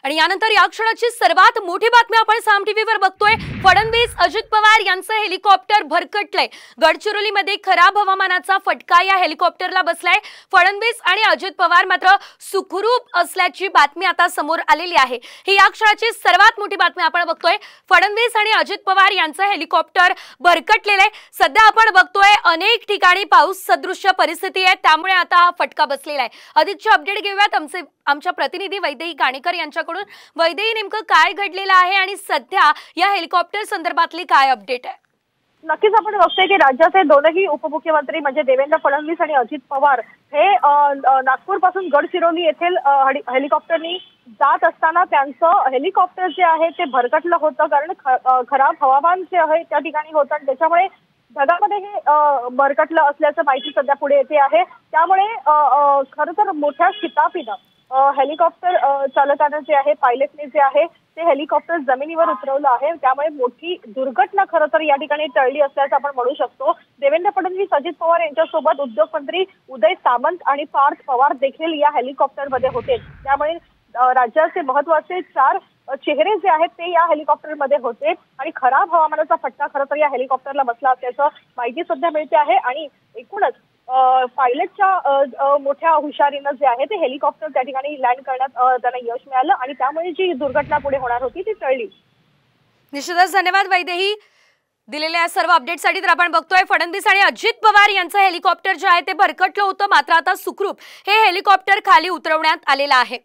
आणि यानंतर या क्षणाची सर्वात मोठी बातमी आपण साम टीव्हीवर बघतोय। फडणवीस अजित पवार यांचं हेलिकॉप्टर भरकटलंय। गडचिरोलीमध्ये खराब हवामानाचा फटका या हेलिकॉप्टरला बसलाय। फडणवीस आणि अजित पवार मात्र सुखरूप असल्याची बातमी आता समोर आलेली आहे। ही या क्षणाची सर्वात मोठी बातमी आपण बघतोय। फडणवीस आणि अजित पवार यांचं हेलिकॉप्टर भरकटलेलं आहे। सध्या आपण बघतोय अनेक ठिकाणी पाऊस सदृश्य परिस्थिती आहे, त्यामुळे आता हा फटका बसलेला आहे। अधिकचे अपडेट घेऊयात आमच्या प्रतिनिधी वैदेही काणेकर यांच्याकडून। वैदेही, नेमकं काय घडलेलं आहे आणि सध्या या हेलिकॉप्टर संदर्भातली काय अपडेट आहे? नक्कीच आपण बघतोय की राज्याचे दोनही उपमुख्यमंत्री म्हणजे देवेंद्र फडणवीस आणि अजित पवार हे नागपूर पासून गडचिरोली येथील हेलिकॉप्टरनी जात असताना त्यांचं हेलिकॉप्टर जे आहे ते भरकटलं होतं, कारण खराब हवामान जे आहे त्या ठिकाणी होतं आणि त्याच्यामुळे ढगामध्ये हे भरकटलं असल्याचं माहिती सध्या पुढे येते आहे। त्यामुळे खरं तर मोठ्या शिताफीनं हेलिकॉप्टर चालकानं जे आहे, पायलटने जे आहे ते हेलिकॉप्टर जमिनीवर उतरवलं आहे। त्यामुळे मोठी दुर्घटना खरं तर या ठिकाणी टळली असल्याचं आपण म्हणू शकतो। देवेंद्र फडणवीस, अजित पवार यांच्यासोबत उद्योगमंत्री उदय सामंत आणि पार्थ पवार देखील या हेलिकॉप्टरमध्ये होते। त्यामुळे राज्याचे महत्त्वाचे 4 चेहरे जे आहेत ते या हेलिकॉप्टरमध्ये होते आणि खराब हवामानाचा फटका खरं तर या हेलिकॉप्टरला बसला असल्याचं माहिती सध्या मिळते आहे। आणि एकूणच पायलटच्या मोठ्या हुशारीनं जे आहे ते हेलिकॉप्टर त्या ठिकाणी लँड करण्यात त्यांना यश मिळालं आणि त्यामुळे जी दुर्घटना पुढे होणार होती ती टळली। निश्चितच धन्यवाद वैदेही, दिलेल्या सर्व अपडेटसाठी। तर आपण बघतोय फडणवीस आणि अजित पवार यांचं हेलिकॉप्टर जे आहे ते भरकटलं होतं, मात्र आता सुखरूप हे हेलिकॉप्टर खाली उतरवण्यात आलेलं आहे।